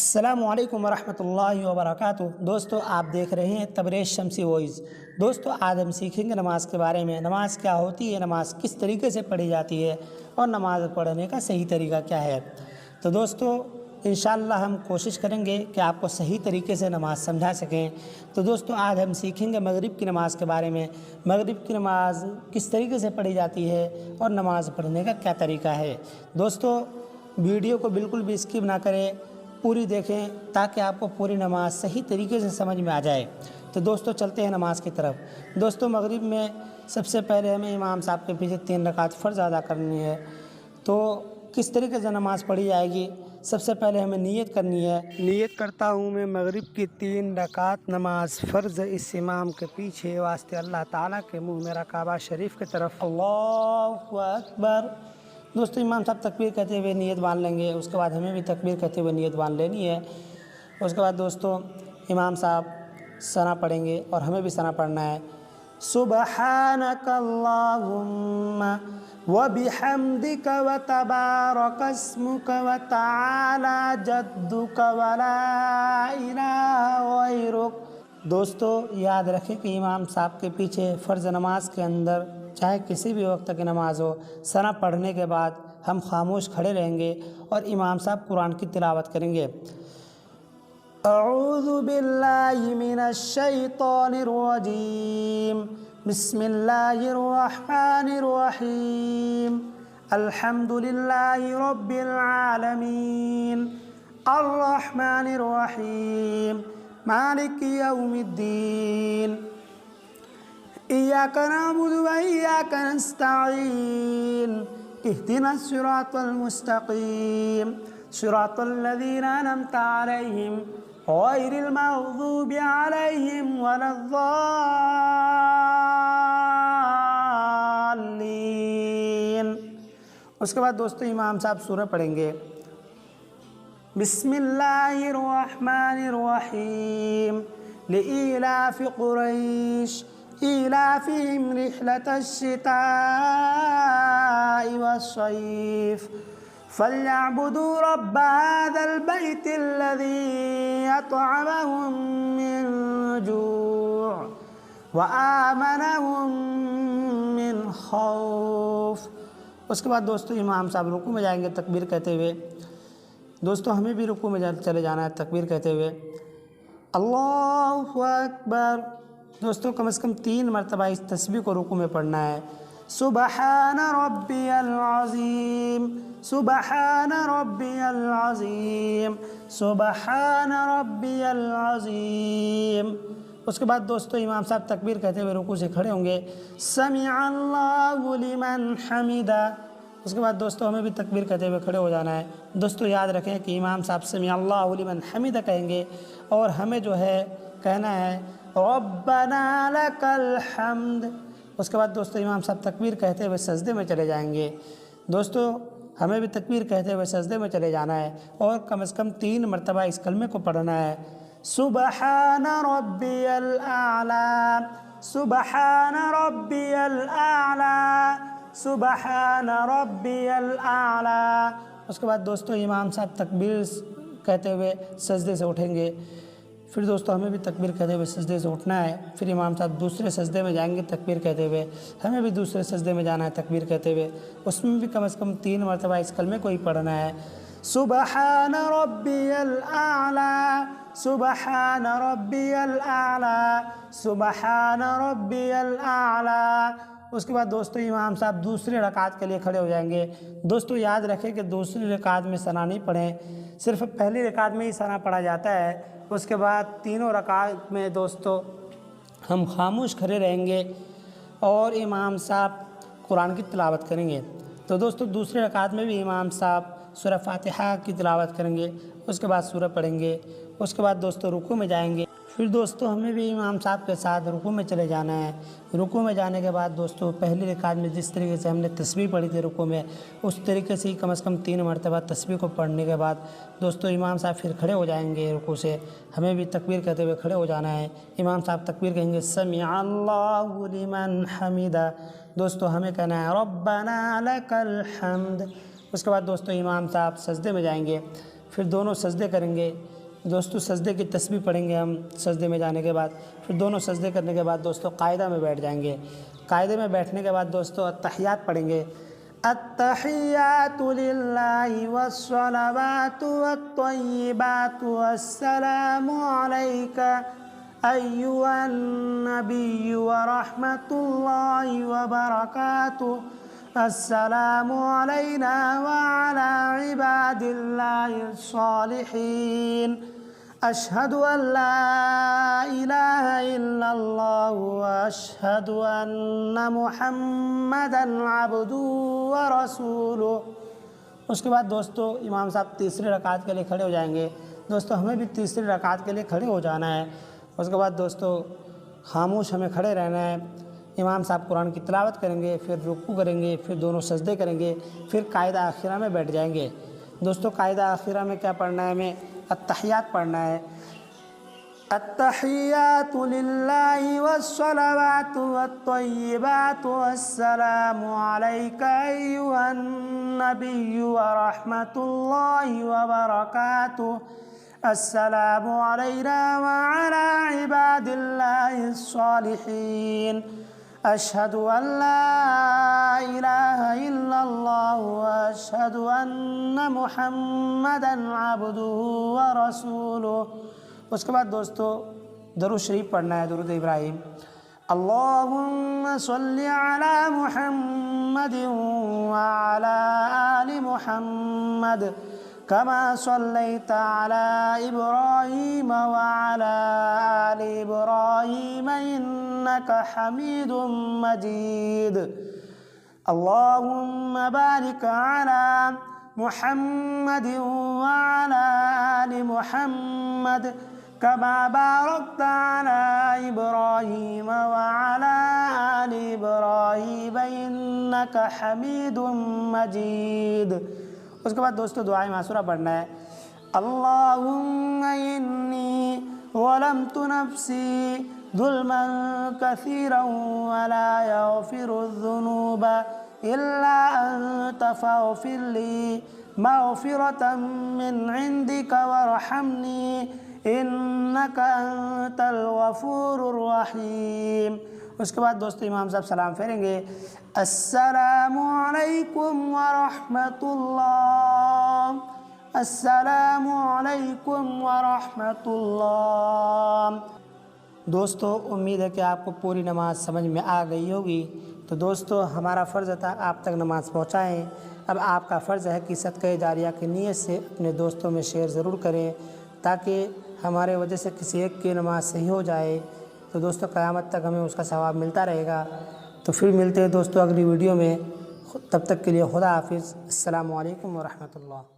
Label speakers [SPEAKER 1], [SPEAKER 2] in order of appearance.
[SPEAKER 1] السلام علیکم ورحمۃ اللہ وبرکاتہ۔ دوستو آپ دیکھ رہے ہیں تبریز شمسی وائز۔ دوستو آج ہم سیکھیں گے نماز کے بارے میں، نماز کیا ہوتی ہے، نماز کس طریقے سے پڑھی جاتی ہے اور نماز پڑھنے کا صحیح طریقہ کیا ہے۔ تو دوستو انشاءاللہ ہم کوشش کریں گے کہ آپ کو صحیح طریقے سے نماز سمجھا سکیں۔ تو دوستو آج ہم سیکھیں گے مغرب کی نماز کے بارے میں، مغرب کی نماز کس طریقے سے پڑھی جاتی ہے اور نماز پڑھنے کا کیا طریقہ ہے۔ دوستو ویڈیو کو بالکل بھی اسکپ نہ کریں، پوری دیکھیں تاکہ آپ کو پوری نماز صحیح طریقے سے سمجھ میں آ جائے۔ تو دوستو چلتے ہیں نماز کی طرف۔ دوستو مغرب میں سب سے پہلے ہمیں امام صاحب کے پیچھے 3 رکعت فرض ادا کرنی ہے۔ تو کس طریقے سے نماز پڑھی جائے گی؟ سب سے پہلے ہمیں نیت کرنی ہے۔ نیت کرتا ہوں میں مغرب کی 3 رکعت نماز فرض اس امام کے پیچھے واسطے اللہ تعالیٰ کے منہ میرا کعبہ شریف کی طرف، اللہ اکبر۔ دوستو امام صاحب تکبیر کہتے ہوئے نیت باندھ لیں گے، اس کے بعد ہمیں بھی تکبیر کہتے ہوئے نیت باندھ لینی ہے۔ اس کے بعد دوستو امام صاحب ثنا پڑھیں گے اور ہمیں بھی ثنا پڑھنا ہے۔ سبحانک اللہم وبحمدک وتبارک اسمک وتعالی جدک ولا الہ غیرک۔ دوستو یاد رکھیں کہ امام صاحب کے پیچھے فرض نماز کے اندر چاہے کسی بھی وقت کی نماز ہو، ثنا پڑھنے کے بعد ہم خاموش کھڑے رہیں گے اور امام صاحب قرآن کی تلاوت کریں گے۔ اعوذ باللہ من الشیطان الرجیم، بسم اللہ الرحمن الرحیم، الحمد للہ رب العالمین، الرحمن الرحیم، مالک یوم الدین، ایاک نعبد و ایاک نستعین، اہدنا الصراط المستقیم، صراط الذین انعمت علیہم غیر المغضوب علیہم ولا الضالین۔ اس کے بعد دوستو امام صاحب سورہ پڑھیں گے۔ بسم اللہ الرحمن الرحیم، لإیلاف قریش إيلافهم رحلة الشتاء والصيف فليعبدوا رب هذا البيت الذي أطعمهم من جوع وآمنهم من خوف۔ اس کے بعد دوستو امام صاحب رکوع میں جائیں گے تکبیر کہتے ہوئے۔ دوستو ہمیں بھی رکوع میں چلے جانا ہے تکبیر کہتے ہوئے، اللہ اکبر۔ دوستو کم از کم 3 مرتبہ اس تسبیح کو رکوع میں پڑھنا ہے۔ سبحان ربی العظیم، سبحان ربی العظیم، سبحان ربی العظیم۔ اس کے بعد دوستو امام صاحب تکبیر کہتے ہوئے رکوع سے کھڑے ہوں گے، سمع اللہ لمن حمدہ۔ اس کے بعد دوستو ہمیں بھی تکبیر کہتے ہوئے کھڑے ہو جانا ہے۔ دوستو یاد رکھیں کہ امام صاحب سمع اللہ لمن حمدہ کہیں گے اور ہمیں جو ہے کہنا ہے ربنا لک الحمد۔ اس کے بعد دوستو امام صاحب تکبیر کہتے ہوئے سجدے میں چلے جائیں گے۔ دوستو ہمیں بھی تکبیر کہتے ہوئے سجدے میں چلے جانا ہے اور کم از کم 3 مرتبہ اس کلمے کو پڑھنا ہے، سبحان ربی الاعلی، سبحان ربی الاعلی، سبحان ربی الاعلی۔ اس کے بعد دوستو امام صاحب تکبیر کہتے ہوئے سجدے سے اٹھیں گے۔ پھر دوستو ہمیں بھی تکبیر کہتے ہوئے سجدے سے اٹھنا ہے۔ پھر امام صاحب دوسرے سجدے میں جائیں گے تکبیر کہتے ہوئے، ہمیں بھی دوسرے سجدے میں جانا ہے تکبیر کہتے ہوئے، اس میں بھی کم از کم 3 مرتبہ اس کلمے کو ہی پڑھنا ہے، سبحان ربی الاعلی، سبحان ربی الاعلی، سبحان ربی الاعلی۔ اس کے بعد دوستو امام صاحب دوسری رکعت کے لیے کھڑے ہو جائیں گے۔ دوستو یاد رکھیں کہ دوسری رکعت میں ثنا نہیں پڑھیں، صرف پہلی رکعت میں ہی ثنا پڑھا جاتا ہے۔ اس کے بعد تینوں رکعت میں دوستو ہم خاموش کھڑے رہیں گے اور امام صاحب قرآن کی تلاوت کریں گے۔ تو دوستو دوسری رکعت میں بھی امام صاحب سورہ فاتحہ کی تلاوت کریں گے، اس کے بعد سورہ پڑھیں گے۔ اس کے بعد دوستو رکوع میں جائیں گے۔ پھر دوستو ہمیں بھی امام صاحب کے ساتھ رکوع میں چلے جانا ہے۔ رکوع میں جانے کے بعد دوستو پہلی رکعت میں جس طریقے سے ہم نے تسبیح پڑھی تھی رکوع میں، اس طریقے سے ہی کم از کم 3 مرتبہ تسبیح کو پڑھنے کے بعد دوستو امام صاحب پھر کھڑے ہو جائیں گے رکوع سے، ہمیں بھی تکبیر کہتے ہوئے کھڑے ہو جانا ہے۔ امام صاحب تکبیر کہیں گے سمع اللہ لمن حمدہ، دوستو ہمیں کہنا ہے ربنا لک الحمد۔ اس کے بعد دوستو امام صاحب سجدے میں جائیں گے، پھر دونوں سجدے کریں گے، دوستو سجدے کی تسبیح پڑھیں گے ہم سجدے میں جانے کے بعد، پھر دونوں سجدے کرنے کے بعد دوستو قاعدہ میں بیٹھ جائیں گے۔ قاعدے میں بیٹھنے کے بعد دوستو التحیات پڑھیں گے۔ التحیات للہ والصلوات والطیبات والسلام علیک ایھا النبی ورحمۃ اللہ وبرکاتہ، السلام علینا وعلی عباد اللہ الصالحین، اشہد ان لا الہ الا اللہ واشہد ان محمدا عبدہ ورسولہ۔ اس کے بعد دوستو امام صاحب تیسری رکعت کے لیے کھڑے ہو جائیں گے۔ دوستو ہمیں بھی تیسری رکعت کے لیے کھڑے ہو جانا ہے۔ اس کے بعد دوستو خاموش ہمیں کھڑے رہنا ہے۔ امام صاحب قرآن کی تلاوت کریں گے، پھر رکوع کریں گے، پھر دونوں سجدے کریں گے، پھر قاعدہ آخرہ میں بیٹھ جائیں گے۔ دوستو قاعدہ آخرہ میں کیا پڑھنا ہے؟ ہمیں التحیات پڑھنا ہے۔ التحیات للہ والصلوات والطیبات والسلام علیک ایھا النبی ورحمۃ اللہ وبرکاتہ، السلام علینا وعلی عباد اللہ الصالحین، اشہد ان لا الہ الا اللہ واشہد ان محمدا عبدہ ورسولہ۔ اس کے بعد دوستو درود شریف پڑھنا ہے، درود ابراہیم۔ اللہم صلی علی محمد وعلی آل محمد کما صلیت علی ابراہیم وعلی آل ابراہیم انک حمید مجید، اللہم بارک علی محمد وعلی آل محمد کما بارکت علی ابراہیم وعلی آل ابراہیم انک حمید مجید۔ اس کے بعد دوستو دعائے معصورہ پڑھنا ہے۔ اللہم انی ظلمت نفسی ظلما کثیرا ولا یغفر الذنوب الا انت فاغفر لی مغفرۃ من عندک وارحمنی انک انت الغفور الرحیم۔ اس کے بعد دوستو امام صاحب سلام پھیریں گے۔ السلام علیکم ورحمۃ اللہ، السلام علیکم ورحمۃ اللہ۔ دوستو امید ہے کہ آپ کو پوری نماز سمجھ میں آ گئی ہوگی۔ تو دوستو ہمارا فرض تھا آپ تک نماز پہنچائیں۔ اب آپ کا فرض ہے کہ صدقہ جاریہ کی نیت سے اپنے دوستوں میں شیئر ضرور کریں تاکہ ہمارے وجہ سے کسی ایک کی نماز صحیح ہو جائے۔ تو دوستو قیامت تک ہمیں اس کا ثواب ملتا رہے گا۔ تو پھر ملتے ہیں دوستو اگلی ویڈیو میں، تب تک کے لیے خدا حافظ، السلام علیکم ورحمۃ اللہ۔